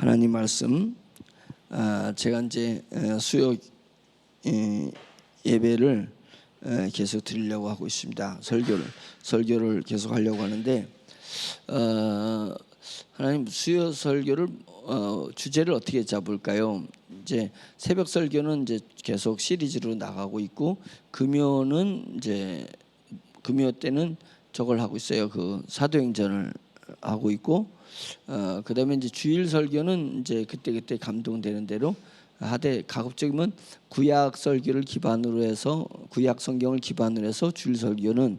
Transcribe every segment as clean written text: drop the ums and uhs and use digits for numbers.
하나님 말씀, 제가 이제 수요 예배를 계속 드리려고 하고 있습니다. 설교를 계속 하려고 하는데, 하나님 수요 설교를 주제를 어떻게 잡을까요? 이제 새벽 설교는 이제 계속 시리즈로 나가고 있고, 금요 때는 저걸 하고 있어요. 그 사도행전을 하고 있고, 그다음에 이제 주일 설교는 이제 그때 감동되는 대로 하되, 가급적이면 구약 설교를 기반으로 해서, 구약 성경을 기반으로 해서 주일 설교는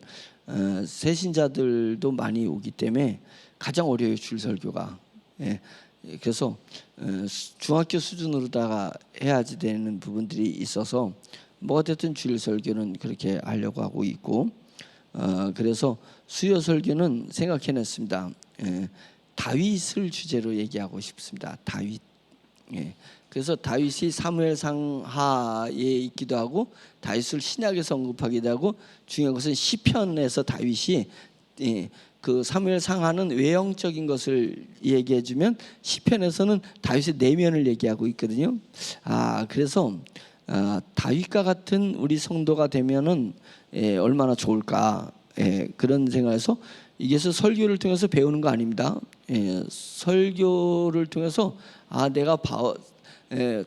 새신자들도 많이 오기 때문에 가장 어려워요, 주일 설교가. 그래서 중학교 수준으로다가 해야지 되는 부분들이 있어서 뭐가 됐든 주일 설교는 그렇게 하려고 하고 있고, 그래서 수요 설교는 생각해냈습니다. 다윗을 주제로 얘기하고 싶습니다. 다윗. 그래서 다윗이 사무엘상 하에 있기도 하고, 다윗을 신약에서 언급하기도 하고, 중요한 것은 시편에서 다윗이 그 사무엘상 하는 외형적인 것을 얘기해주면, 시편에서는 다윗의 내면을 얘기하고 있거든요. 그래서 다윗과 같은 우리 성도가 되면은 얼마나 좋을까, 그런 생각에서, 이게서 설교를 통해서 배우는 거 아닙니다. 설교를 통해서 내가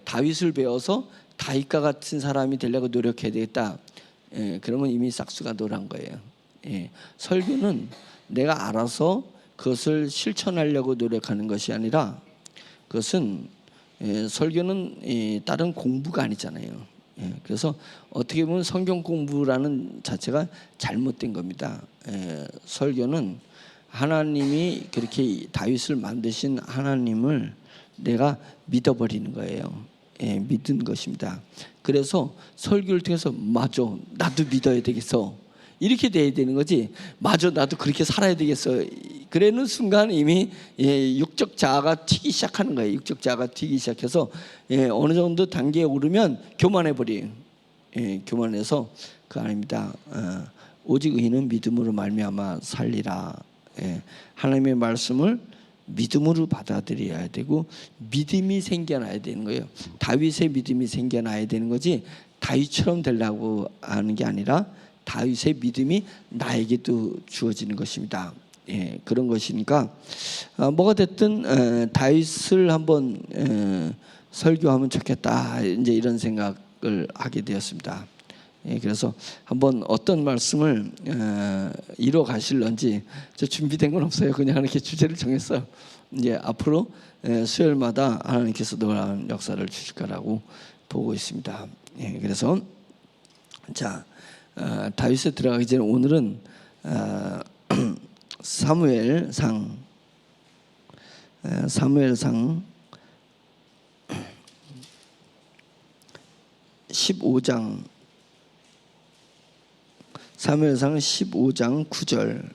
다윗을 배워서 다윗과 같은 사람이 되려고 노력해야 되겠다. 그러면 이미 싹수가 노란 거예요. 설교는 내가 알아서 그것을 실천하려고 노력하는 것이 아니라, 그것은 설교는 다른 공부가 아니잖아요. 그래서 어떻게 보면 성경 공부라는 자체가 잘못된 겁니다. 설교는 하나님이 그렇게 다윗을 만드신 하나님을 내가 믿어버리는 거예요. 믿은 것입니다. 그래서 설교를 통해서 맞아, 나도 믿어야 되겠어, 이렇게 돼야 되는 거지, 맞아, 나도 그렇게 살아야 되겠어, 그러는 순간 이미 육적 자아가 튀기 시작하는 거예요. 육적 자아가 튀기 시작해서 어느 정도 단계에 오르면 교만해버려요. 교만해서 그거 아닙니다. 오직 의인은 믿음으로 말미암아 살리라. 하나님의 말씀을 믿음으로 받아들여야 되고, 믿음이 생겨나야 되는 거예요. 다윗의 믿음이 생겨나야 되는 거지, 다윗처럼 되려고 하는 게 아니라 다윗의 믿음이 나에게도 주어지는 것입니다. 그런 것이니까 뭐가 됐든 다윗을 한번 설교하면 좋겠다, 이제 이런 생각을 하게 되었습니다. 그래서 한번 어떤 말씀을 이뤄 가실런지, 저 준비된 건 없어요. 그냥 이렇게 주제를 정했어요. 이제 앞으로 수요일마다 하나님께서 놀라운 역사를 주실 거라고 보고 있습니다. 그래서 자, 다윗에 들어가기 전에 오늘은 사무엘상 15장, 사무엘상 15장 9절,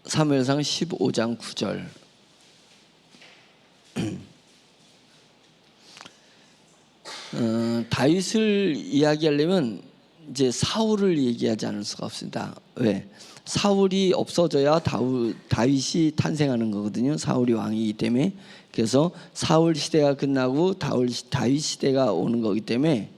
사무엘상 15장 9절. 다윗을 이야기하려면 이제 사울을 얘기하지 않을 수가 없습니다. 왜? 사울이 없어져야 다윗이 탄생하는 거거든요. 사울이 왕이기 때문에. 그래서 사울 시대가 끝나고 다윗 시대가 오는 거기 때문에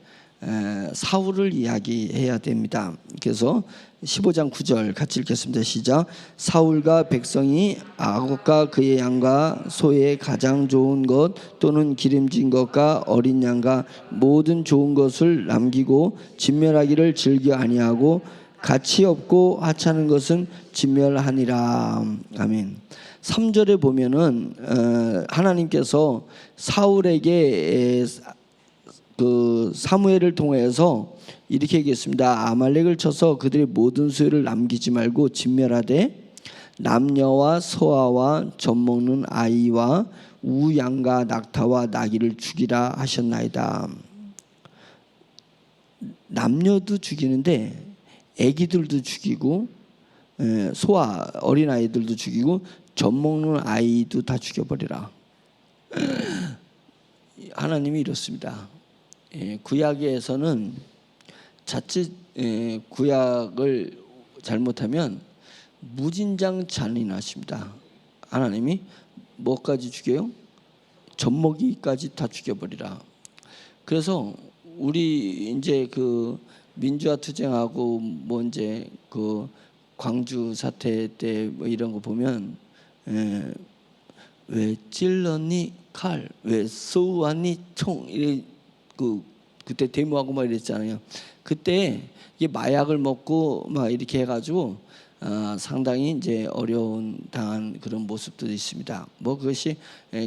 사울을 이야기해야 됩니다. 그래서 15장 9절 같이 읽겠습니다. 시작. 사울과 백성이 아곡과 그의 양과 소의 가장 좋은 것 또는 기름진 것과 어린 양과 모든 좋은 것을 남기고 진멸하기를 즐겨 아니하고 가치 없고 하찮은 것은 진멸하니라. 아멘. 3절에 보면은 하나님께서 사울에게 그 사무엘을 통해서 이렇게 얘기했습니다. 아말렉을 쳐서 그들의 모든 소유를 남기지 말고 진멸하되 남녀와 소아와 젖먹는 아이와 우양과 낙타와 나귀를 죽이라 하셨나이다. 남녀도 죽이는데 애기들도 죽이고, 소아 어린아이들도 죽이고, 젖먹는 아이도 다 죽여버리라. 하나님이 이렇습니다. 구약에서는 자칫 구약을 잘못하면 무진장 잔인하십니다. 하나님이 뭐까지 죽여요? 젖먹이까지 다 죽여버리라. 그래서 우리 이제 그 민주화 투쟁하고 뭐 이제 그 광주 사태 때 뭐 이런 거 보면 왜 찔렀니 칼, 왜 쏘았니 총, 그때 데모하고 막 이랬잖아요. 그때 이게 마약을 먹고 막 이렇게 해가지고 상당히 이제 어려운 당한 그런 모습도 있습니다. 뭐 그것이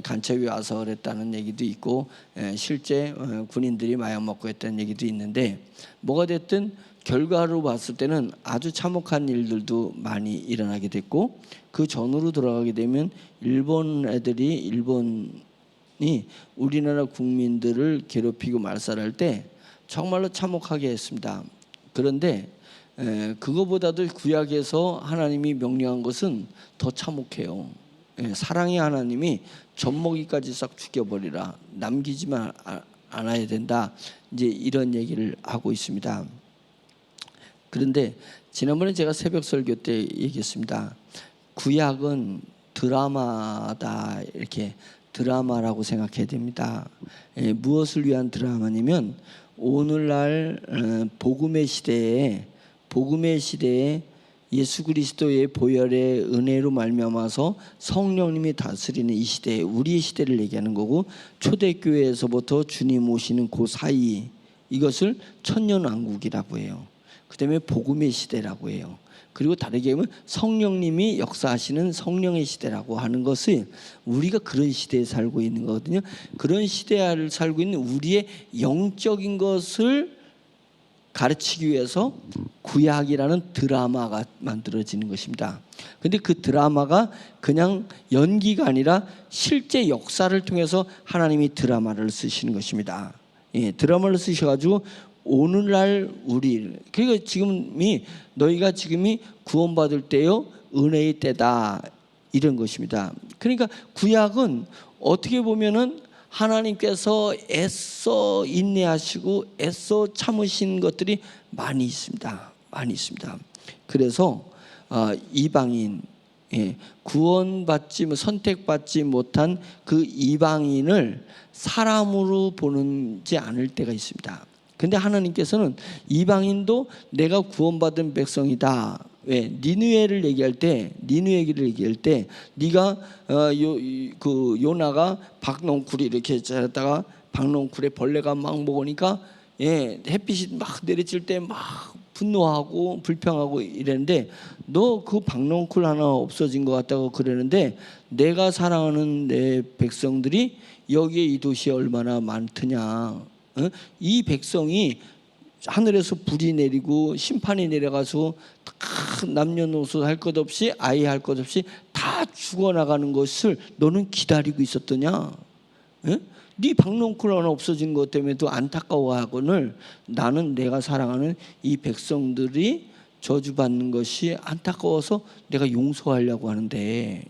간첩이 와서 그랬다는 얘기도 있고 실제 군인들이 마약 먹고 했다는 얘기도 있는데 뭐가 됐든 결과로 봤을 때는 아주 참혹한 일들도 많이 일어나게 됐고 그 전으로 돌아가게 되면 일본이 우리나라 국민들을 괴롭히고 말살할 때 정말로 참혹하게 했습니다. 그런데 그거보다도 구약에서 하나님이 명령한 것은 더 참혹해요. 사랑의 하나님이 젖먹이까지 싹 죽여버리라, 남기지만 않아야 된다, 이제 이런 얘기를 하고 있습니다. 그런데 지난번에 제가 새벽 설교 때 얘기했습니다. 구약은 드라마다, 이렇게 드라마라고 생각해야 됩니다. 무엇을 위한 드라마냐면 오늘날 복음의 시대에 예수 그리스도의 보혈의 은혜로 말미암아서 성령님이 다스리는 이 시대에, 우리의 시대를 얘기하는 거고, 초대교회에서부터 주님 오시는 그 사이, 이것을 천년왕국이라고 해요. 그 다음에 복음의 시대라고 해요. 그리고 다르게 하면 성령님이 역사하시는 성령의 시대라고 하는 것을, 우리가 그런 시대에 살고 있는 거거든요. 그런 시대를 살고 있는 우리의 영적인 것을 가르치기 위해서 구약이라는 드라마가 만들어지는 것입니다. 근데 그 드라마가 그냥 연기가 아니라 실제 역사를 통해서 하나님이 드라마를 쓰시는 것입니다. 드라마를 쓰셔가지고 오늘날 우리, 그러니까 너희가 지금이 구원받을 때요 은혜의 때다, 이런 것입니다. 그러니까 구약은 어떻게 보면은 하나님께서 애써 인내하시고 애써 참으신 것들이 많이 있습니다. 그래서 이방인, 구원받지, 선택받지 못한 그 이방인을 사람으로 보지 않을 때가 있습니다. 근데 하나님께서는 이방인도 내가 구원받은 백성이다. 왜? 니느웨를 얘기할 때 네가 요나가 박농쿨이 이렇게 자랐다가 박농쿨에 벌레가 막 먹으니까 햇빛이 막 내리칠 때 막 분노하고 불평하고 이랬는데, 너 그 박농쿨 하나 없어진 것 같다고 그러는데, 내가 사랑하는 내 백성들이 여기에 이 도시에 얼마나 많더냐. 이 백성이 하늘에서 불이 내리고 심판이 내려가서 다 남녀노소 할 것 없이, 아이 할 것 없이 다 죽어나가는 것을 너는 기다리고 있었더냐? 네 박농쿨 하나 없어진 것 때문에도 안타까워하거늘, 나는 내가 사랑하는 이 백성들이 저주받는 것이 안타까워서 내가 용서하려고 하는데,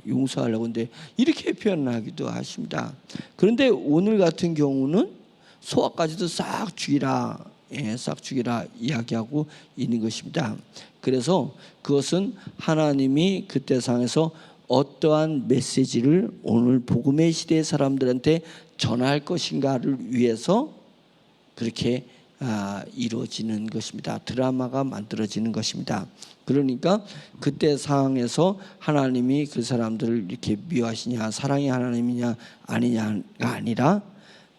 이렇게 표현하기도 하십니다. 그런데 오늘 같은 경우는 소아까지도 싹 죽이라 이야기하고 있는 것입니다. 그래서 그것은 하나님이 그때 상에서 어떠한 메시지를 오늘 복음의 시대의 사람들한테 전할 것인가를 위해서 그렇게 이루어지는 것입니다. 드라마가 만들어지는 것입니다. 그러니까 그때 상황에서 하나님이 그 사람들을 이렇게 미워하시냐, 사랑의 하나님이냐 아니냐가 아니라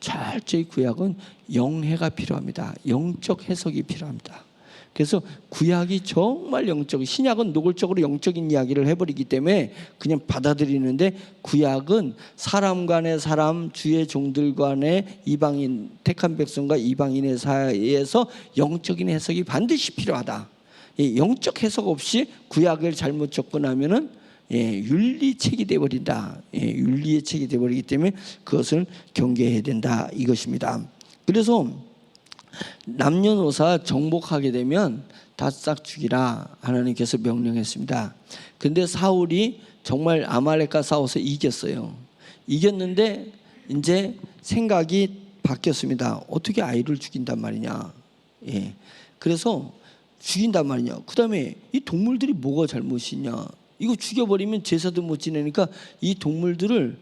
철저히 구약은 영해가 필요합니다. 영적 해석이 필요합니다. 그래서 구약이 정말 영적, 신약은 노골적으로 영적인 이야기를 해버리기 때문에 그냥 받아들이는데, 구약은 사람 간의 사람, 주의 종들 간의 이방인, 택한 백성과 이방인의 사이에서 영적인 해석이 반드시 필요하다. 영적 해석 없이 구약을 잘못 접근하면은 윤리책이 되어버린다. 윤리의 책이 되어버리기 때문에 그것을 경계해야 된다, 이것입니다. 그래서 남녀노소 정복하게 되면 다 싹 죽이라 하나님께서 명령했습니다. 근데 사울이 정말 아말렉과 싸워서 이겼어요. 이겼는데 이제 생각이 바뀌었습니다. 어떻게 아이를 죽인단 말이냐. 그래서 죽인단 말이냐. 그 다음에 이 동물들이 뭐가 잘못이냐. 이거 죽여버리면 제사도 못 지내니까 이 동물들을,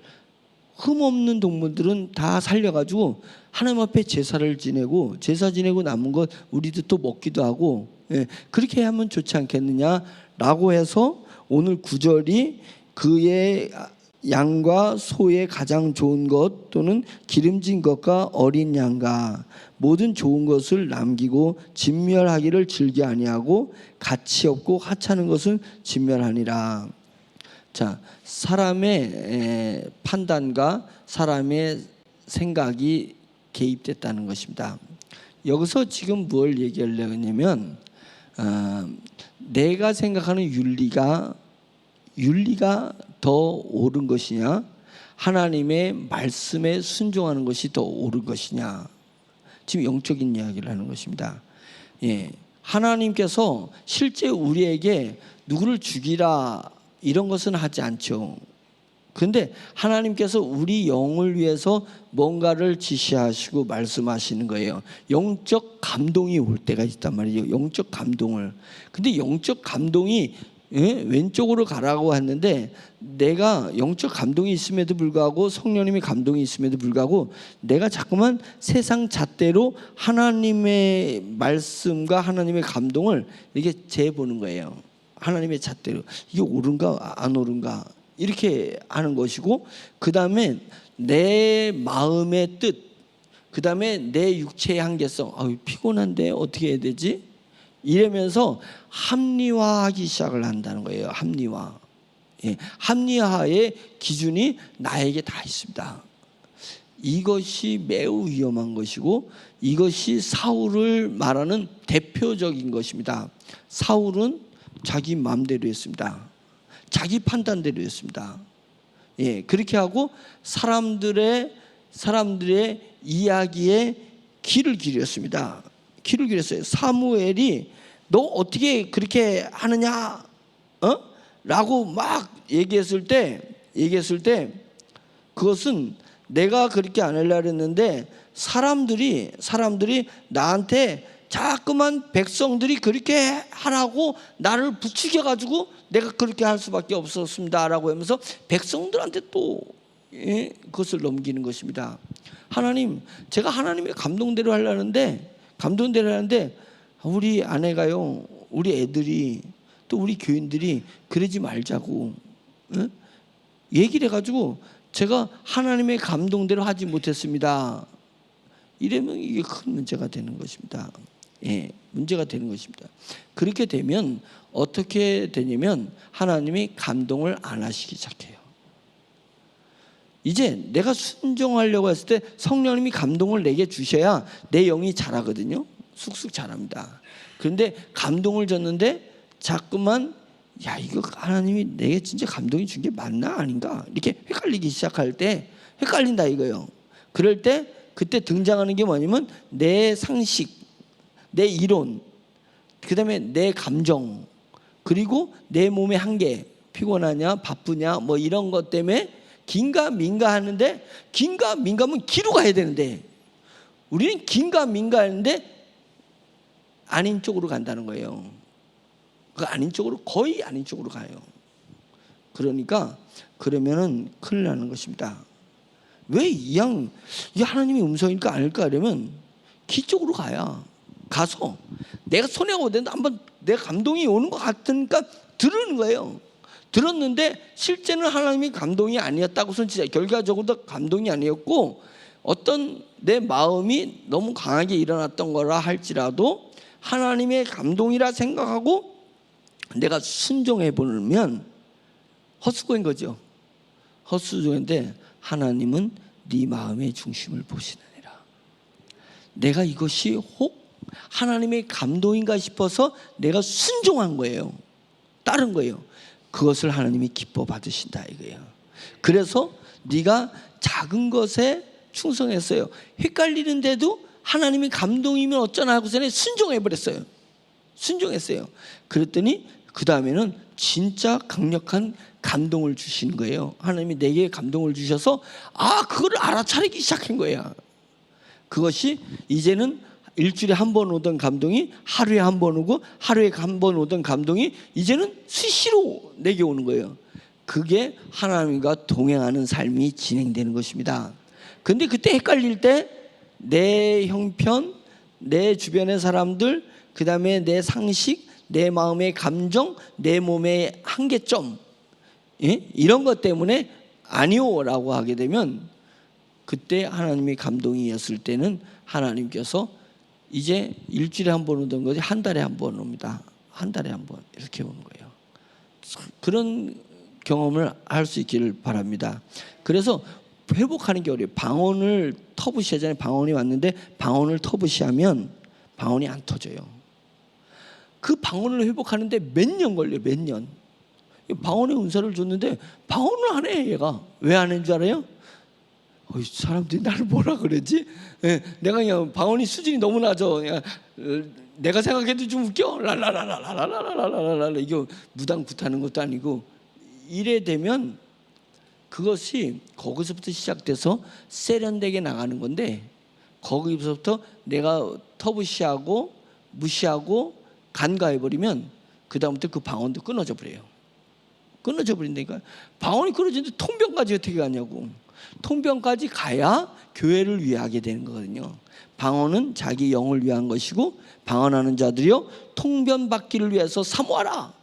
흠없는 동물들은 다 살려가지고 하나님 앞에 제사를 지내고, 제사 지내고 남은 것 우리도 또 먹기도 하고, 그렇게 하면 좋지 않겠느냐라고 해서 오늘 9절이 그의 양과 소의 가장 좋은 것 또는 기름진 것과 어린 양과 모든 좋은 것을 남기고 진멸하기를 즐겨 아니하고 가치 없고 하찮은 것은 진멸하니라. 자, 사람의 판단과 사람의 생각이 개입됐다는 것입니다. 여기서 지금 뭘 얘기하려고 하냐면, 내가 생각하는 윤리가 더 옳은 것이냐, 하나님의 말씀에 순종하는 것이 더 옳은 것이냐, 지금 영적인 이야기를 하는 것입니다. 하나님께서 실제 우리에게 누구를 죽이라 이런 것은 하지 않죠. 그런데 하나님께서 우리 영을 위해서 뭔가를 지시하시고 말씀하시는 거예요. 영적 감동이 올 때가 있단 말이에요. 영적 감동을. 근데 영적 감동이 왼쪽으로 가라고 했는데, 내가 영적 감동이 있음에도 불구하고, 성령님의 감동이 있음에도 불구하고 내가 자꾸만 세상 잣대로 하나님의 말씀과 하나님의 감동을 이렇게 재보는 거예요. 하나님의 잣대로 이게 옳은가 안 옳은가 이렇게 하는 것이고, 그 다음에 내 마음의 뜻, 그 다음에 내 육체의 한계성, 피곤한데 어떻게 해야 되지? 이러면서 합리화하기 시작을 한다는 거예요. 합리화. 합리화의 기준이 나에게 다 있습니다. 이것이 매우 위험한 것이고, 이것이 사울을 말하는 대표적인 것입니다. 사울은 자기 마음대로 했습니다. 자기 판단대로 했습니다. 그렇게 하고 사람들의 이야기에 귀를 기울였습니다. 귀를 기울였어요. 사무엘이 너 어떻게 그렇게 하느냐? 라고 막 얘기했을 때 그것은 내가 그렇게 안 하려고 했는데 사람들이 나한테 자꾸만 백성들이 그렇게 하라고 나를 부추겨 가지고 내가 그렇게 할 수밖에 없었습니다라고 하면서 백성들한테 또 그것을 넘기는 것입니다. 하나님, 제가 하나님의 감동대로 하려는데 우리 아내가요, 우리 애들이, 또 우리 교인들이 그러지 말자고 얘기를 해가지고 제가 하나님의 감동대로 하지 못했습니다. 이러면 이게 큰 문제가 되는 것입니다. 문제가 되는 것입니다. 그렇게 되면 어떻게 되냐면 하나님이 감동을 안 하시기 시작해요. 이제 내가 순종하려고 했을 때 성령님이 감동을 내게 주셔야 내 영이 자라거든요. 쑥쑥 자랍니다. 그런데 감동을 줬는데 자꾸만 이거 하나님이 내게 진짜 감동이 준 게 맞나 아닌가 이렇게 헷갈리기 시작할 때, 헷갈린다 이거예요. 그럴 때 그때 등장하는 게 뭐냐면 내 상식, 내 이론, 그 다음에 내 감정, 그리고 내 몸의 한계, 피곤하냐 바쁘냐 뭐 이런 것 때문에 긴가민가 하는데, 긴가민가면 기로 가야 되는데 우리는 긴가민가 하는데 아닌 쪽으로 간다는 거예요. 그 아닌 쪽으로, 거의 아닌 쪽으로 가요. 그러니까 그러면은 큰일 나는 것입니다. 왜 이게 하나님의 음성일까 아닐까 이러면 기 쪽으로 가서 내가 손해가 오는데 한번 내 감동이 오는 것 같으니까 들으는 거예요. 들었는데 실제는 하나님의 감동이 아니었다고선 진짜 결과적으로 감동이 아니었고, 어떤 내 마음이 너무 강하게 일어났던 거라 할지라도 하나님의 감동이라 생각하고 내가 순종해 보면 헛수고인 거죠. 헛수고인데 하나님은 네 마음의 중심을 보시느니라. 내가 이것이 혹 하나님의 감동인가 싶어서 내가 순종한 거예요. 따른 거예요. 그것을 하나님이 기뻐 받으신다 이거예요. 그래서 네가 작은 것에 충성했어요. 헷갈리는데도 하나님이 감동이면 어쩌나 하고서는 순종해버렸어요. 순종했어요. 그랬더니 그 다음에는 진짜 강력한 감동을 주시는 거예요. 하나님이 내게 감동을 주셔서 그거를 알아차리기 시작한 거예요. 그것이 이제는 일주일에 한 번 오던 감동이 하루에 한 번 오고, 하루에 한 번 오던 감동이 이제는 수시로 내게 오는 거예요. 그게 하나님과 동행하는 삶이 진행되는 것입니다. 근데 그때 헷갈릴 때 내 형편, 내 주변의 사람들, 그 다음에 내 상식, 내 마음의 감정, 내 몸의 한계점, 이런 것 때문에 아니오라고 하게 되면, 그때 하나님의 감동이었을 때는 하나님께서 이제 일주일에 한 번 오던 것이 한 달에 한 번 옵니다. 한 달에 한 번 이렇게 오는 거예요. 그런 경험을 할 수 있기를 바랍니다. 그래서 회복하는 게 어려워요. 방언을 터부시하잖아요. 방언이 왔는데 방언을 터부시하면 방언이 안 터져요. 그 방언을 회복하는데 몇 년 걸려요. 몇 년. 방언의 은사를 줬는데 방언을 안 해. 얘가 왜 안 하는 줄 알아요? 사람들이 나를 뭐라 그러지? 내가 그냥 방언이 수준이 너무 낮아. 그냥 내가 생각해도 좀 웃겨. 랄랄랄랄랄랄랄랄랄. 이게 무당굿하는 것도 아니고, 이래 되면 그것이 거기서부터 시작돼서 세련되게 나가는 건데, 거기서부터 내가 터부시하고 무시하고 간과해버리면 그 다음부터 그 방언도 끊어져 버려요. 끊어져 버린다니까. 방언이 끊어지는데 통병까지 어떻게 가냐고. 통병까지 가야 교회를 위하게 되는 거거든요. 방언은 자기 영을 위한 것이고, 방언하는 자들이요 통변 받기를 위해서 사모하라.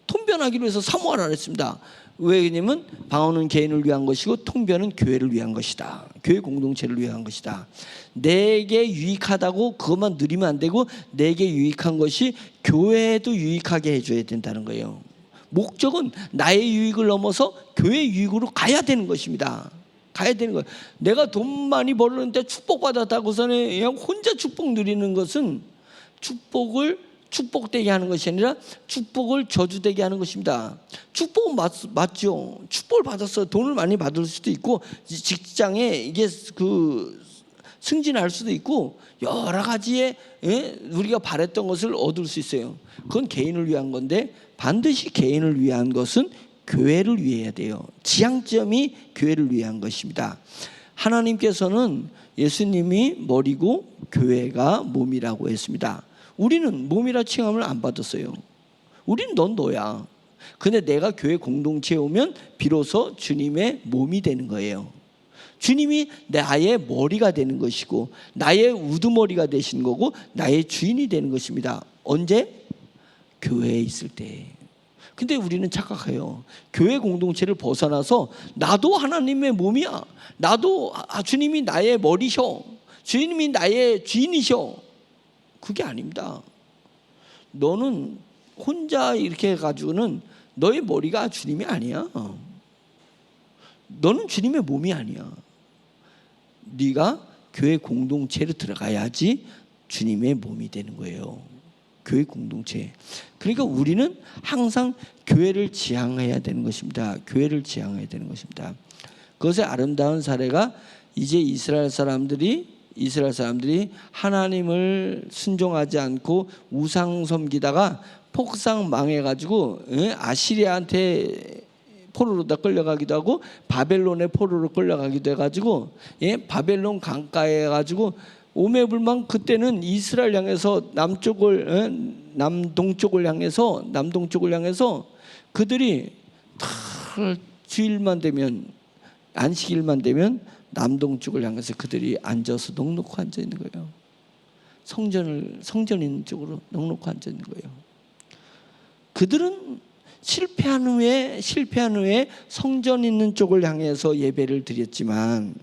통변하기를 위해서 사모하라 그랬습니다. 왜냐면 방언은 개인을 위한 것이고 통변은 교회를 위한 것이다. 교회 공동체를 위한 것이다. 내게 유익하다고 그것만 누리면 안 되고, 내게 유익한 것이 교회에도 유익하게 해줘야 된다는 거예요. 목적은 나의 유익을 넘어서 교회 유익으로 가야 되는 것입니다. 가야 되는 거예요. 내가 돈 많이 벌었는데 축복받았다고서는 그냥 혼자 축복 누리는 것은 축복을 축복되게 하는 것이 아니라 축복을 저주되게 하는 것입니다. 축복은 맞죠. 축복을 받았어. 돈을 많이 받을 수도 있고, 직장에 이게 승진할 수도 있고, 여러 가지의 우리가 바랬던 것을 얻을 수 있어요. 그건 개인을 위한 건데, 반드시 개인을 위한 것은 교회를 위해야 돼요. 지향점이 교회를 위한 것입니다. 하나님께서는 예수님이 머리고 교회가 몸이라고 했습니다. 우리는 몸이라 칭함을 안 받았어요. 우리는 넌 너야. 근데 내가 교회 공동체에 오면 비로소 주님의 몸이 되는 거예요. 주님이 나의 머리가 되는 것이고, 나의 우두머리가 되시는 거고, 나의 주인이 되는 것입니다. 언제? 교회에 있을 때. 근데 우리는 착각해요. 교회 공동체를 벗어나서 나도 하나님의 몸이야. 나도 주님이 나의 머리셔. 주님이 나의 주인이셔. 그게 아닙니다. 너는 혼자 이렇게 해가지고는 너의 머리가 주님이 아니야. 너는 주님의 몸이 아니야. 네가 교회 공동체로 들어가야지 주님의 몸이 되는 거예요. 교회 공동체. 그러니까 우리는 항상 교회를 지향해야 되는 것입니다. 교회를 지향해야 되는 것입니다. 그것의 아름다운 사례가 이제 이스라엘 사람들이 하나님을 순종하지 않고 우상 섬기다가 폭삭 망해가지고 아시리아한테 포로로 끌려가기도 하고, 바벨론의 포로로 끌려가기도 해가지고, 바벨론 강가에 해가지고 오매불망, 그때는 이스라엘 향해서 남동쪽을 향해서 그들이 주일만 되면, 안식일만 되면 남동쪽을 향해서 그들이 앉아서 넉넉히 앉아 있는 거예요. 성전 있는 쪽으로 넉넉히 앉아 있는 거예요. 그들은 실패한 후에 성전 있는 쪽을 향해서 예배를 드렸지만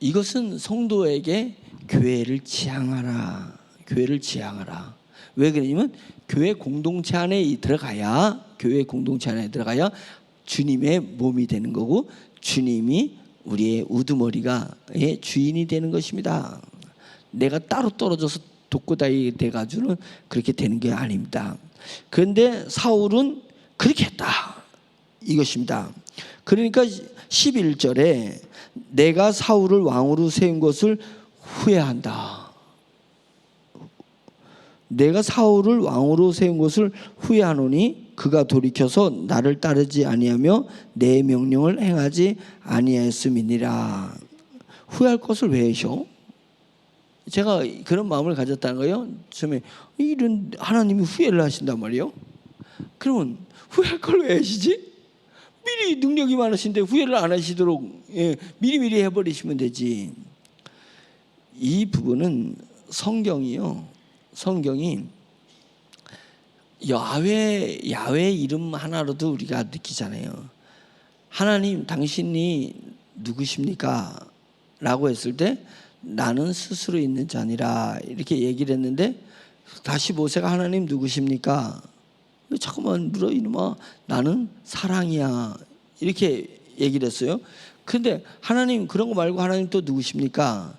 이것은 성도에게 교회를 지향하라. 왜 그러냐면 교회 공동체 안에 들어가야 주님의 몸이 되는 거고, 주님이 우리의 우두머리가 주인이 되는 것입니다. 내가 따로 떨어져서 독고다이 돼가지고는 그렇게 되는 게 아닙니다. 그런데 사울은 그렇게 했다, 이것입니다. 그러니까 11절에 내가 사울을 왕으로 세운 것을 후회한다. 내가 사울을 왕으로 세운 것을 후회하노니 그가 돌이켜서 나를 따르지 아니하며 내 명령을 행하지 아니하였음이니라. 후회할 것을 왜 하셔? 제가 그런 마음을 가졌다는 거예요. 처음에 이런 하나님이 후회를 하신단 말이에요. 그러면 후회할 걸 왜 하시지? 미리 능력이 많으신데 후회를 안 하시도록 미리미리 해버리시면 되지. 이 부분은 성경이 야훼 이름 하나로도 우리가 느끼잖아요. 하나님 당신이 누구십니까? 라고 했을 때 나는 스스로 있는 자니라 이렇게 얘기를 했는데 다시 모세가 하나님 누구십니까? 잠깐만 물어 이놈아, 나는 사랑이야 이렇게 얘기를 했어요. 근데 하나님 그런 거 말고 하나님 또 누구십니까?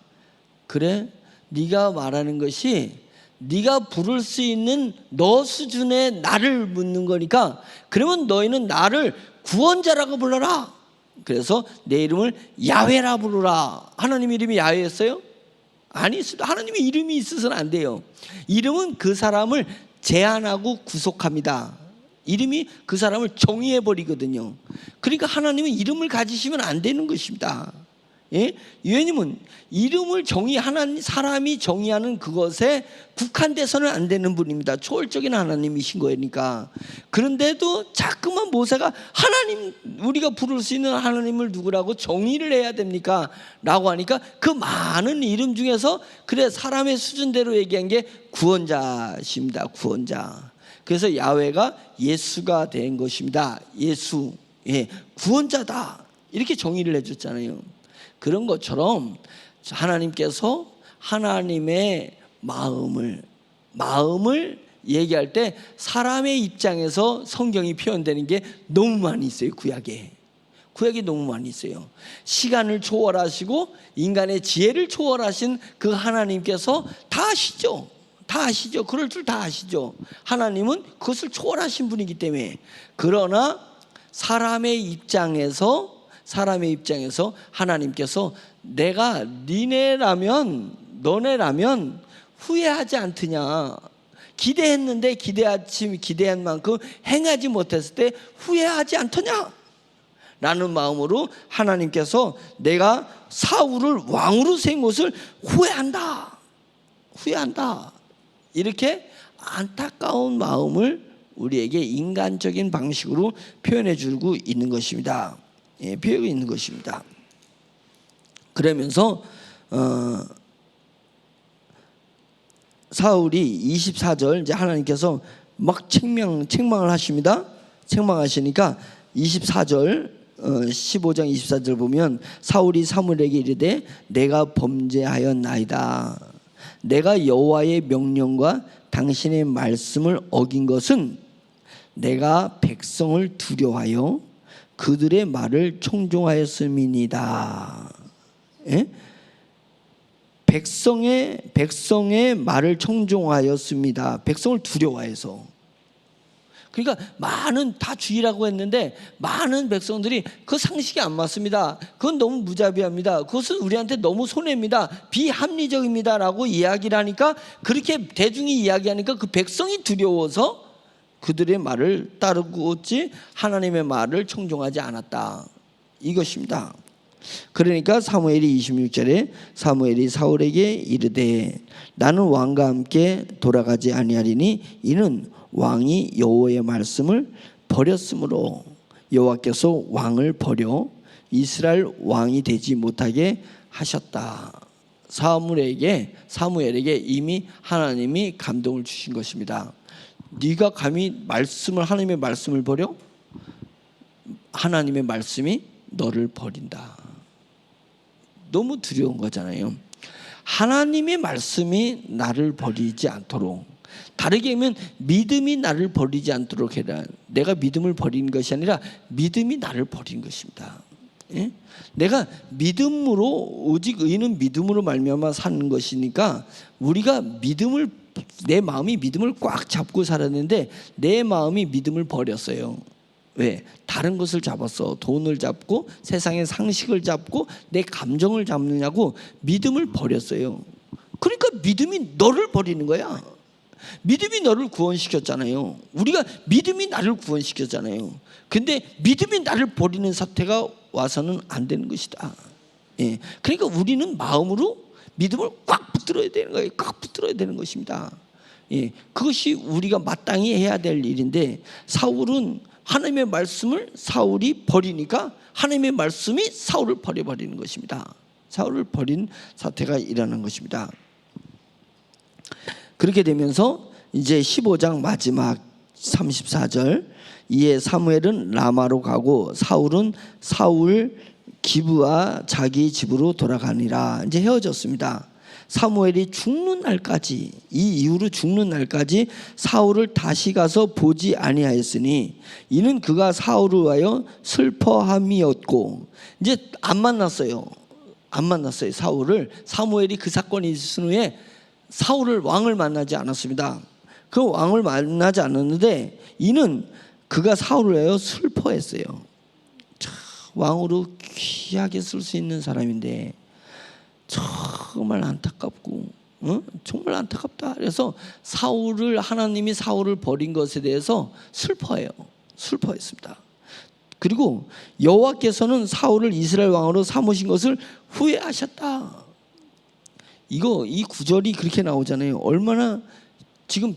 그래, 네가 말하는 것이 네가 부를 수 있는 너 수준의 나를 묻는 거니까 그러면 너희는 나를 구원자라고 불러라. 그래서 내 이름을 야훼라 부르라. 하나님 이름이 야훼였어요? 아니, 하나님의 이름이 있어서는 안 돼요. 이름은 그 사람을 제한하고 구속합니다. 이름이 그 사람을 정의해 버리거든요. 그러니까 하나님은 이름을 가지시면 안 되는 것입니다. 예? 예수님은 이름을 하나님 사람이 정의하는 그것에 국한돼서는 안 되는 분입니다. 초월적인 하나님이신 거니까. 그런데도 자꾸만 모세가 하나님, 우리가 부를 수 있는 하나님을 누구라고 정의를 해야 됩니까? 라고 하니까 그 많은 이름 중에서 그래 사람의 수준대로 얘기한 게 구원자십니다. 구원자. 그래서 야훼가 예수가 된 것입니다. 예수, 구원자다 이렇게 정의를 해줬잖아요. 그런 것처럼 하나님께서 하나님의 마음을 얘기할 때 사람의 입장에서 성경이 표현되는 게 너무 많이 있어요. 구약에 너무 많이 있어요. 시간을 초월하시고 인간의 지혜를 초월하신 그 하나님께서 다 아시죠. 그럴 줄 다 아시죠. 하나님은 그것을 초월하신 분이기 때문에. 그러나 사람의 입장에서 하나님께서 내가 너네라면 후회하지 않더냐. 기대했는데 기대한 만큼 행하지 못했을 때 후회하지 않더냐 라는 마음으로 하나님께서 내가 사울을 왕으로 세운 것을 후회한다 이렇게 안타까운 마음을 우리에게 인간적인 방식으로 표현해 주고 있는 것입니다. 표현이 있는 것입니다. 그러면서 사울이 24절 이제 하나님께서 막 책망을 하십니다. 책망하시니까 24절 15장 24절 보면 사울이 사무엘에게 이르되 내가 범죄하였나이다. 내가 여호와의 명령과 당신의 말씀을 어긴 것은 내가 백성을 두려워하여 그들의 말을 청종하였음이니이다. 예? 백성의 말을 청종하였습니다. 백성을 두려워해서. 그러니까 다 주의라고 했는데 많은 백성들이 그 상식이 안 맞습니다. 그건 너무 무자비합니다. 그것은 우리한테 너무 손해입니다. 비합리적입니다 라고 이야기를 하니까, 그렇게 대중이 이야기하니까 그 백성이 두려워서 그들의 말을 따르고지 하나님의 말을 청종하지 않았다 이것입니다. 그러니까 사무엘이 26절에 사무엘이 사울에게 이르되 나는 왕과 함께 돌아가지 아니하리니 이는 왕이 여호와의 말씀을 버렸으므로 여호와께서 왕을 버려 이스라엘 왕이 되지 못하게 하셨다. 사무엘에게 이미 하나님이 감동을 주신 것입니다. 네가 감히 하나님의 말씀을 버려? 하나님의 말씀이 너를 버린다. 너무 두려운 거잖아요. 하나님의 말씀이 나를 버리지 않도록, 다르게 하면 믿음이 나를 버리지 않도록 해라. 내가 믿음을 버리는 것이 아니라 믿음이 나를 버린 것입니다. 예? 내가 믿음으로, 오직 의인은 믿음으로 말미암아 사는 것이니까 우리가 내 마음이 믿음을 꽉 잡고 살았는데 내 마음이 믿음을 버렸어요. 왜? 다른 것을 잡았어. 돈을 잡고 세상의 상식을 잡고 내 감정을 잡느냐고 믿음을 버렸어요. 그러니까 믿음이 너를 버리는 거야. 믿음이 너를 구원시켰잖아요. 우리가 믿음이 나를 구원시켰잖아요. 근데 믿음이 나를 버리는 사태가 와서는 안 되는 것이다. 예, 그러니까 우리는 마음으로 믿음을 꽉 붙들어야 되는 거예요. 꽉 붙들어야 되는 것입니다. 예, 그것이 우리가 마땅히 해야 될 일인데 사울은 하나님의 말씀을 사울이 버리니까 하나님의 말씀이 사울을 버려버리는 것입니다. 사울을 버린 사태가 일어난 것입니다. 그렇게 되면서 이제 15장 마지막 34절, 이에 사무엘은 라마로 가고 사울은 사울 기브와 자기 집으로 돌아가니라. 이제 헤어졌습니다. 사무엘이 죽는 날까지, 이 이후로 죽는 날까지 사울을 다시 가서 보지 아니하였으니 이는 그가 사울을 위하여 슬퍼함이었고, 이제 안 만났어요. 사울을. 사무엘이 그 사건이 있은 후에 사울을, 왕을 만나지 않았습니다. 그 왕을 만나지 않았는데 이는 그가 사울을 위하여 슬퍼했어요. 왕으로 귀하게 쓸 수 있는 사람인데 정말 안타깝고, 정말 안타깝다. 그래서 하나님이 사울을 버린 것에 대해서 슬퍼했습니다. 그리고 여호와께서는 사울을 이스라엘 왕으로 삼으신 것을 후회하셨다. 이 구절이 그렇게 나오잖아요. 얼마나 지금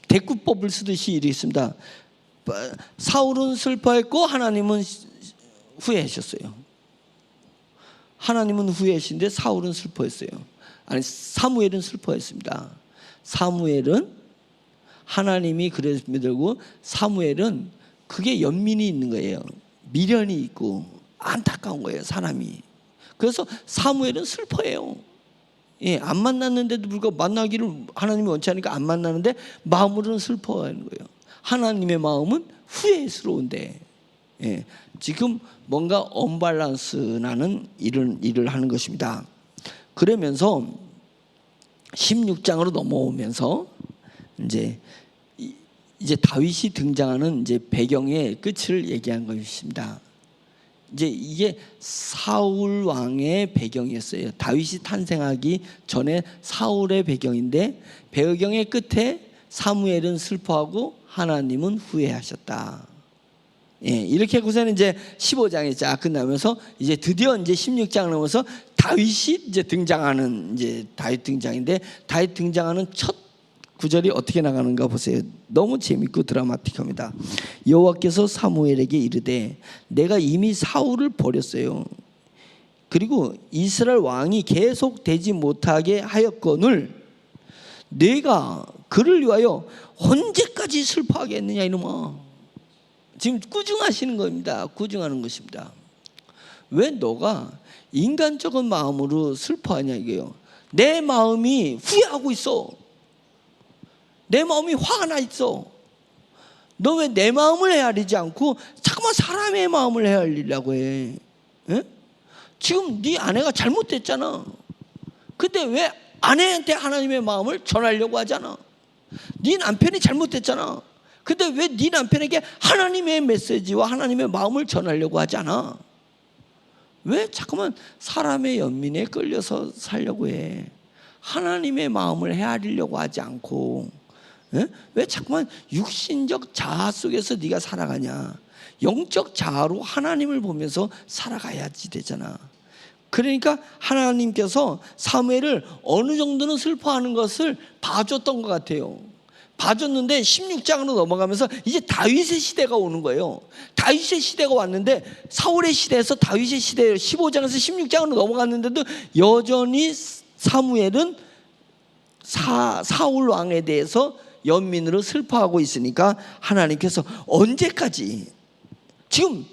대꾸법을 쓰듯이 이랬습니다. 사울은 슬퍼했고 하나님은 후회하셨어요. 하나님은 후회하신데 사울은 슬퍼했어요. 아니, 사무엘은 슬퍼했습니다. 사무엘은 하나님이 그래서 믿고, 사무엘은 그게 연민이 있는 거예요. 미련이 있고 안타까운 거예요, 사람이. 그래서 사무엘은 슬퍼해요. 예, 안 만났는데도 불구하고 만나기를 하나님이 원치 않으니까 안 만나는데 마음으로는 슬퍼하는 거예요. 하나님의 마음은 후회스러운데, 예, 지금 뭔가 언밸런스 나는 일을 하는 것입니다. 그러면서 16장으로 넘어오면서 이제 다윗이 등장하는 이제 배경의 끝을 얘기한 것입니다. 이제 이게 사울 왕의 배경이었어요. 다윗이 탄생하기 전에 사울의 배경인데, 배경의 끝에 사무엘은 슬퍼하고 하나님은 후회하셨다. 예, 이렇게 하고서는 이제 15장이 쫙 끝나면서 이제 드디어 이제 16장 넘어서 다윗이 이제 등장하는, 이제 다윗 등장인데, 다윗 등장하는 첫 구절이 어떻게 나가는가 보세요. 너무 재밌고 드라마틱합니다. 여호와께서 사무엘에게 이르되 내가 이미 사울을 버렸어요. 그리고 이스라엘 왕이 계속 되지 못하게 하였거늘 내가 그를 위하여 언제까지 슬퍼하겠느냐 이놈아. 지금 꾸중하시는 겁니다. 꾸중하는 것입니다. 왜 너가 인간적인 마음으로 슬퍼하냐 이거예요. 내 마음이 후회하고 있어. 내 마음이 화가 나 있어. 너 왜 내 마음을 헤아리지 않고 자꾸만 사람의 마음을 헤아리려고 해? 에? 지금 네 아내가 잘못됐잖아. 근데 왜 아내한테 하나님의 마음을 전하려고 하잖아. 네 남편이 잘못됐잖아. 근데 왜 네 남편에게 하나님의 메시지와 하나님의 마음을 전하려고 하지 않아? 왜 자꾸만 사람의 연민에 끌려서 살려고 해? 하나님의 마음을 헤아리려고 하지 않고, 왜 자꾸만 육신적 자아 속에서 네가 살아가냐? 영적 자아로 하나님을 보면서 살아가야지 되잖아. 그러니까 하나님께서 사무엘을 어느 정도는 슬퍼하는 것을 봐줬던 것 같아요. 봐줬는데 16장으로 넘어가면서 이제 다윗의 시대가 오는 거예요. 다윗의 시대가 왔는데 사울의 시대에서 다윗의 시대 15장에서 16장으로 넘어갔는데도 여전히 사무엘은 사울 왕에 대해서 연민으로 슬퍼하고 있으니까 하나님께서 언제까지, 지금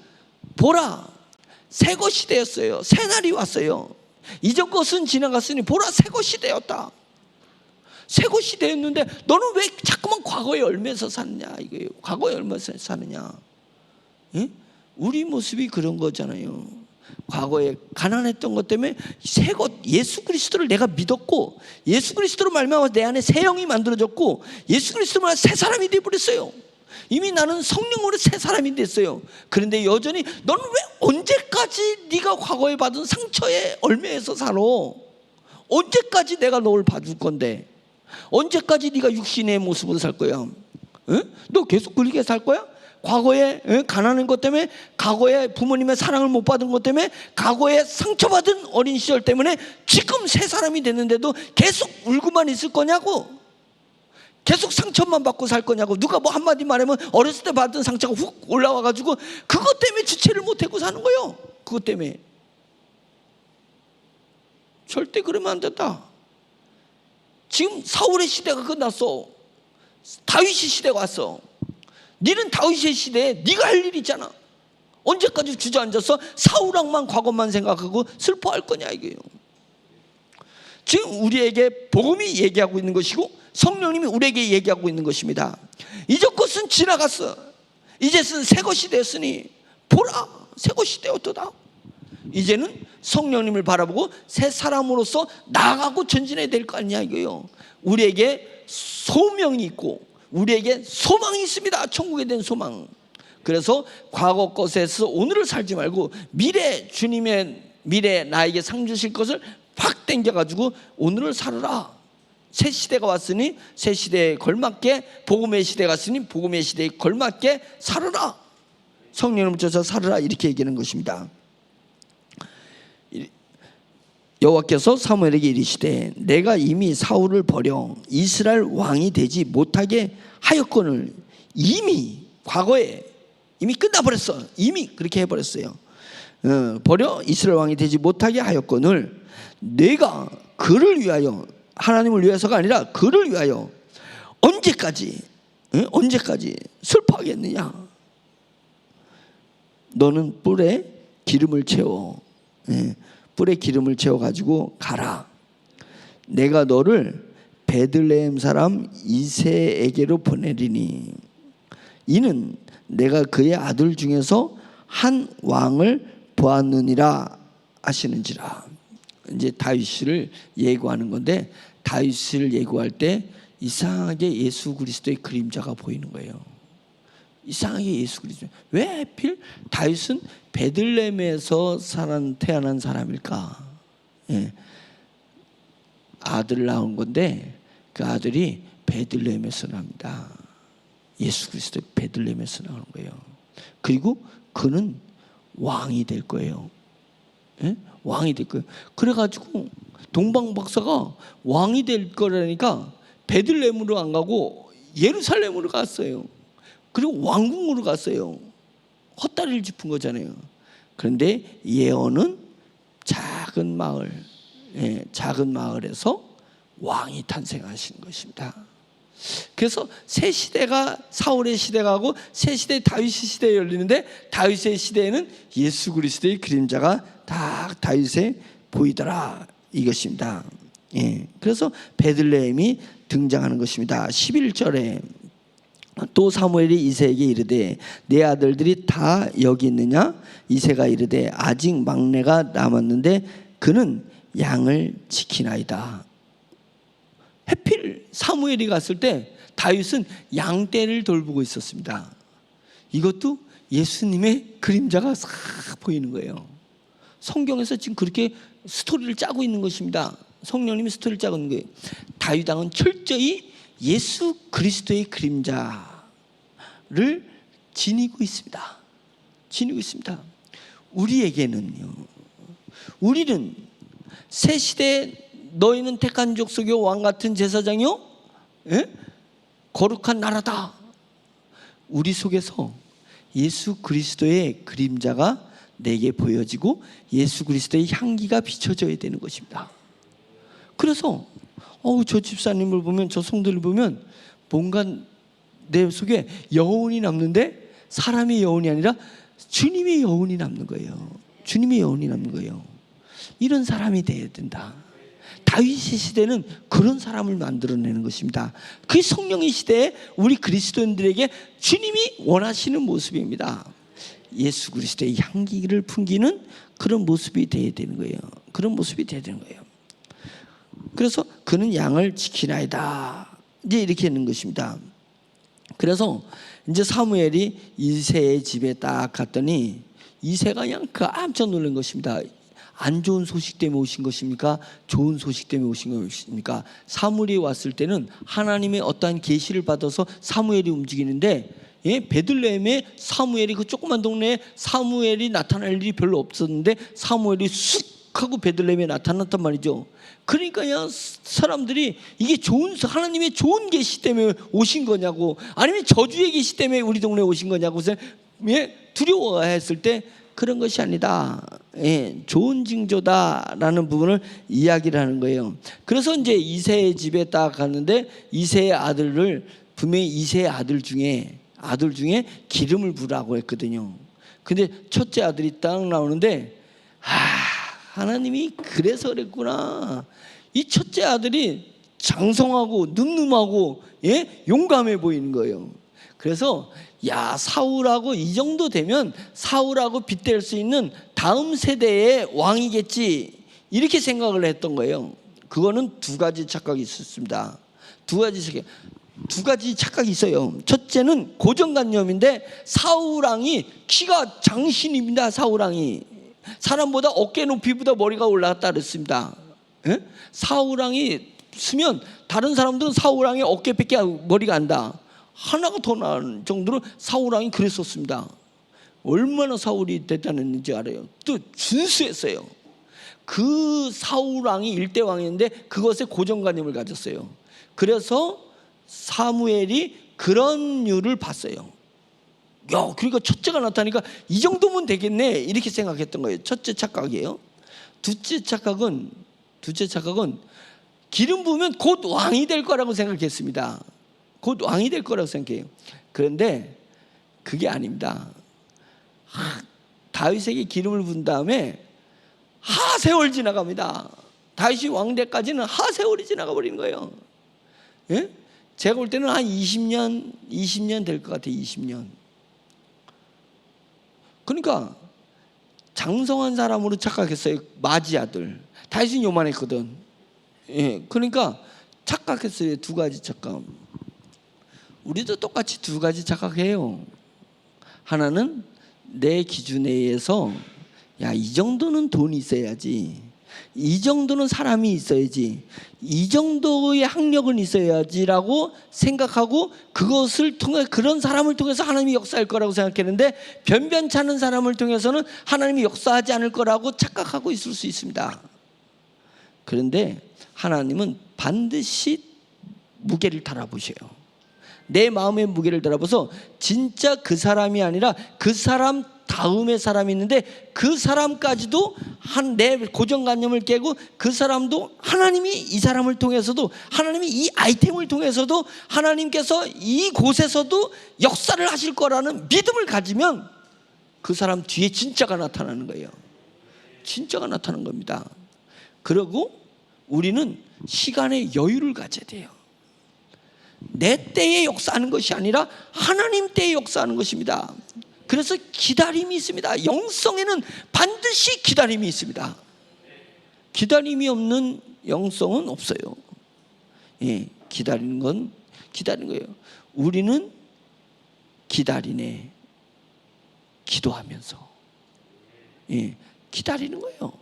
보라 새거 시대였어요. 새날이 왔어요. 이전 것은 지나갔으니 보라 새거 시대였다. 새거 시대였는데 너는 왜 자꾸만 과거의 열매에서 사느냐 이거예요. 과거의 열매에서 사느냐. 예? 우리 모습이 그런 거잖아요. 과거에 가난했던 것 때문에 새것 예수 그리스도를 내가 믿었고 예수 그리스도로 말미암아 내 안에 새 영이 만들어졌고 예수 그리스도로 말미암아 새 사람이 되어버렸어요. 이미 나는 성령으로 새 사람이 됐어요. 그런데 여전히 너는 왜 언제까지 네가 과거에 받은 상처의 열매에서 살아? 언제까지 내가 너를 봐줄 건데? 언제까지 네가 육신의 모습으로 살 거야? 응? 너 계속 그렇게 살 거야? 과거에 가난한 것 때문에, 과거에 부모님의 사랑을 못 받은 것 때문에, 과거에 상처받은 어린 시절 때문에 지금 새 사람이 됐는데도 계속 울고만 있을 거냐고, 계속 상처만 받고 살 거냐고. 누가 뭐 한마디 말하면 어렸을 때 받은 상처가 훅 올라와가지고 그것 때문에 주체를 못하고 사는 거예요. 그것 때문에. 절대 그러면 안 된다. 지금 사울의 시대가 끝났어. 다윗의 시대가 왔어. 너는 다윗의 시대에 네가 할 일이 있잖아. 언제까지 주저앉아서 사울왕만 과거만 생각하고 슬퍼할 거냐 이거예요. 지금 우리에게 복음이 얘기하고 있는 것이고 성령님이 우리에게 얘기하고 있는 것입니다. 이전 것은 지나갔어. 이제는 새 것이 되었으니 보라, 새 것이 되었도다. 이제는 성령님을 바라보고 새 사람으로서 나아가고 전진해야 될 거 아니냐 이거예요. 우리에게 소명이 있고 우리에게 소망이 있습니다. 천국에 대한 소망. 그래서 과거 것에서 오늘을 살지 말고 미래, 주님의 미래 나에게 상 주실 것을 확 당겨가지고 오늘을 살아라. 새 시대가 왔으니 새 시대에 걸맞게, 복음의 시대가 왔으니 복음의 시대에 걸맞게 살아라. 성령님을 쫓아 살아라, 이렇게 얘기하는 것입니다. 여호와께서 사무엘에게 이르시되 내가 이미 사울을 버려 이스라엘 왕이 되지 못하게 하였거늘. 이미 과거에 이미 끝나버렸어. 이미 그렇게 해버렸어요. 버려 이스라엘 왕이 되지 못하게 하였거늘 내가 그를 위하여, 하나님을 위해서가 아니라 그를 위하여 언제까지 슬퍼하겠느냐. 너는 뿔에 기름을 채워, 뿔에 기름을 채워가지고 가라. 내가 너를 베들레헴 사람 이새에게로 보내리니 이는 내가 그의 아들 중에서 한 왕을 보았느니라 하시는지라. 이제 다윗을 예고하는 건데, 다윗을 예고할 때 이상하게 예수 그리스도의 그림자가 보이는 거예요. 이상하게 예수 그리스도. 왜 하필 다윗은 베들레헴에서 태어난 사람일까? 아들을 낳은 건데 그 아들이 베들레헴에서 납니다. 예수 그리스도 베들레헴에서 나오는 거예요. 그리고 그는 왕이 될 거예요. 왕이 될 거예요. 그래가지고 동방 박사가 왕이 될 거라니까 베들레헴으로 안 가고 예루살렘으로 갔어요. 그리고 왕궁으로 갔어요. 헛다리를 짚은 거잖아요. 그런데 예언은 작은 마을에서 왕이 탄생하신 것입니다. 그래서 새 시대가 사울의 시대가 하고 새 시대 다윗의 시대에 열리는데, 다윗의 시대에는 예수 그리스도의 그림자가 딱 다윗에 보이더라 이것입니다. 그래서 베들레헴이 등장하는 것입니다. 11절에 또 사무엘이 이새에게 이르되 내 아들들이 다 여기 있느냐? 이새가 이르되 아직 막내가 남았는데 그는 양을 지키나이다. 하필 사무엘이 갔을 때 다윗은 양떼를 돌보고 있었습니다. 이것도 예수님의 그림자가 싹 보이는 거예요. 성경에서 지금 그렇게 스토리를 짜고 있는 것입니다. 성령님이 스토리를 짜고 있는 거예요. 다윗 왕은 철저히 예수 그리스도의 그림자를 지니고 있습니다. 우리에게는요, 우리는 새 시대에 너희는 택한 족속이요 왕 같은 제사장이요 거룩한 나라다. 우리 속에서 예수 그리스도의 그림자가 내게 보여지고 예수 그리스도의 향기가 비춰져야 되는 것입니다. 그래서 저 집사님을 보면, 저 성도를 보면 뭔가 내 속에 여운이 남는데 사람의 여운이 아니라 주님의 여운이 남는 거예요. 주님의 여운이 남는 거예요. 이런 사람이 되어야 된다. 다윗의 시대는 그런 사람을 만들어내는 것입니다. 그 성령의 시대에 우리 그리스도인들에게 주님이 원하시는 모습입니다. 예수 그리스도의 향기를 풍기는 그런 모습이 되어야 되는 거예요. 그런 모습이 되어야 되는 거예요. 그래서 그는 양을 지키나이다. 이제 이렇게 하는 것입니다. 그래서 이제 사무엘이 이새의 집에 딱 갔더니 이새가 그냥 깜짝 놀란 것입니다. 안 좋은 소식 때문에 오신 것입니까? 좋은 소식 때문에 오신 것입니까? 사무엘이 왔을 때는 하나님의 어떠한 계시를 받아서 사무엘이 움직이는데 베들레헴에 사무엘이 그 조그만 동네에 사무엘이 나타날 일이 별로 없었는데 사무엘이 쑥 하고 베들레헴에 나타났단 말이죠. 그러니까 사람들이 이게 하나님의 좋은 계시 때문에 오신 거냐고, 아니면 저주의 계시 때문에 우리 동네에 오신 거냐고 두려워했을 때 그런 것이 아니다. 좋은 징조다라는 부분을 이야기를 하는 거예요. 그래서 이제 이새의 집에 딱 갔는데 이새의 아들을 분명히 이새의 아들 중에 기름을 부라고 했거든요. 근데 첫째 아들이 딱 나오는데 하나님이 그래서 그랬구나. 이 첫째 아들이 장성하고 늠름하고 용감해 보이는 거예요. 그래서 사울하고 이 정도 되면 사울하고 빗댈 수 있는 다음 세대의 왕이겠지, 이렇게 생각을 했던 거예요. 그거는 두 가지 착각이 있었습니다. 두 가지 착각이 있어요. 첫째는 고정관념인데, 사울왕이 키가 장신입니다. 사울왕이 사람보다 어깨 높이보다 머리가 올라갔다 그랬습니다. 사울왕이 쓰면 다른 사람들은 사울왕의 어깨밖에 머리가 안다. 하나가 더 나은 정도로 사울왕이 그랬었습니다. 얼마나 사울이 대단했는지 알아요? 또 준수했어요. 그 사울왕이 일대왕이었는데 그것에 고정관념을 가졌어요. 그래서 사무엘이 그런 류를 봤어요. 그러니까 첫째가 나타나니까 이 정도면 되겠네, 이렇게 생각했던 거예요. 첫째 착각이에요. 둘째 착각은 기름 부으면 곧 왕이 될 거라고 생각했습니다. 곧 왕이 될 거라고 생각해요. 그런데 그게 아닙니다. 다윗에게 기름을 부은 다음에 하세월 지나갑니다. 다윗이 왕대까지는 하세월이 지나가 버리는 거예요. 제가 볼 때는 한 20년 될 것 같아요. 20년. 그러니까 장성한 사람으로 착각했어요. 마지 아들. 다윗은 요만했거든. 그러니까 착각했어요. 두 가지 착각. 우리도 똑같이 두 가지 착각해요. 하나는 내 기준에 의해서 이 정도는 돈이 있어야지, 이 정도는 사람이 있어야지, 이 정도의 학력은 있어야지라고 생각하고 그것을 통해, 그런 사람을 통해서 하나님이 역사할 거라고 생각했는데 변변치 않은 사람을 통해서는 하나님이 역사하지 않을 거라고 착각하고 있을 수 있습니다. 그런데 하나님은 반드시 무게를 달아보셔요. 내 마음의 무게를 달아보서 진짜 그 사람이 아니라 그 사람 다음에 사람이 있는데 그 사람까지도 내 고정관념을 깨고 그 사람도 하나님이 이 사람을 통해서도, 하나님이 이 아이템을 통해서도 하나님께서 이곳에서도 역사를 하실 거라는 믿음을 가지면 그 사람 뒤에 진짜가 나타나는 거예요. 진짜가 나타나는 겁니다. 그리고 우리는 시간의 여유를 가져야 돼요. 내 때에 역사하는 것이 아니라 하나님 때에 역사하는 것입니다. 그래서 기다림이 있습니다. 영성에는 반드시 기다림이 있습니다. 기다림이 없는 영성은 없어요. 기다리는 건 기다리는 거예요. 우리는 기다리네, 기도하면서 기다리는 거예요.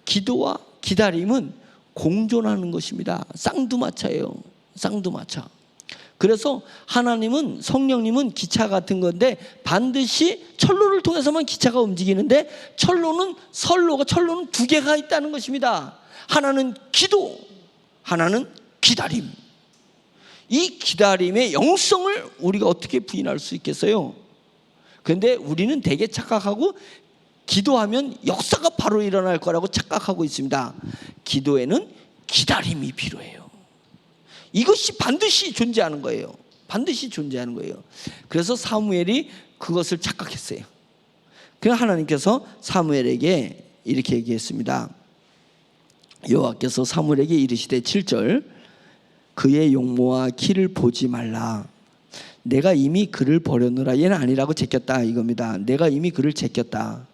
기도와 기다림은 공존하는 것입니다. 쌍두마차예요. 쌍두마차. 그래서 하나님은, 성령님은 기차 같은 건데 반드시 철로를 통해서만 기차가 움직이는데 철로는 두 개가 있다는 것입니다. 하나는 기도, 하나는 기다림. 이 기다림의 영성을 우리가 어떻게 부인할 수 있겠어요? 그런데 우리는 되게 착각하고 기도하면 역사가 바로 일어날 거라고 착각하고 있습니다. 기도에는 기다림이 필요해요. 이것이 반드시 존재하는 거예요. 반드시 존재하는 거예요. 그래서 사무엘이 그것을 착각했어요. 그래서 하나님께서 사무엘에게 이렇게 얘기했습니다. 여호와께서 사무엘에게 이르시되 7절, 그의 용모와 키를 보지 말라. 내가 이미 그를 버렸노라. 얘는 아니라고 제꼈다 이겁니다. 내가 이미 그를 제꼈다.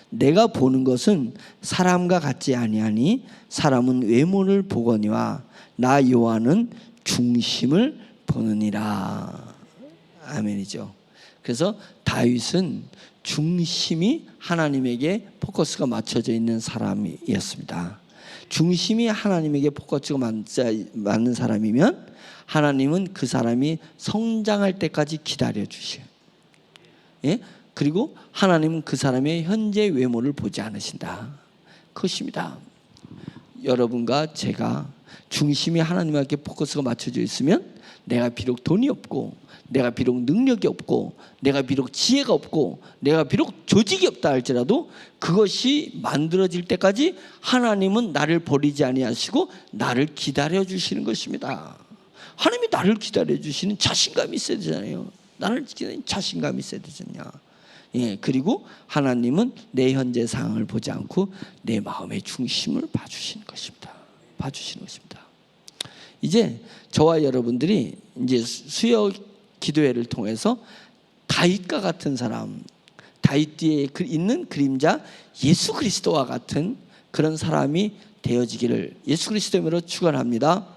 내가 보는 것은 사람과 같지 아니하니 사람은 외모를 보거니와 나 여호와는 중심을 보느니라. 아멘이죠. 그래서 다윗은 중심이 하나님에게 포커스가 맞춰져 있는 사람이었습니다. 중심이 하나님에게 포커스가 맞는 사람이면 하나님은 그 사람이 성장할 때까지 기다려 주셔요. 예? 그리고 하나님은 그 사람의 현재 외모를 보지 않으신다. 그것입니다. 여러분과 제가 중심이 하나님께 포커스가 맞춰져 있으면 내가 비록 돈이 없고, 내가 비록 능력이 없고, 내가 비록 지혜가 없고, 내가 비록 조직이 없다 할지라도 그것이 만들어질 때까지 하나님은 나를 버리지 아니하시고 나를 기다려 주시는 것입니다. 하나님이 나를 기다려 주시는 자신감이 있어야 되잖아요. 나를 기다리는 자신감이 있어야 되잖냐. 예, 그리고 하나님은 내 현재 상황을 보지 않고 내 마음의 중심을 봐주시는 것입니다. 봐주시는 것입니다. 이제 저와 여러분들이 이제 수요 기도회를 통해서 다윗과 같은 사람, 다윗 뒤에 있는 그림자 예수 그리스도와 같은 그런 사람이 되어지기를 예수 그리스도로 축원합니다.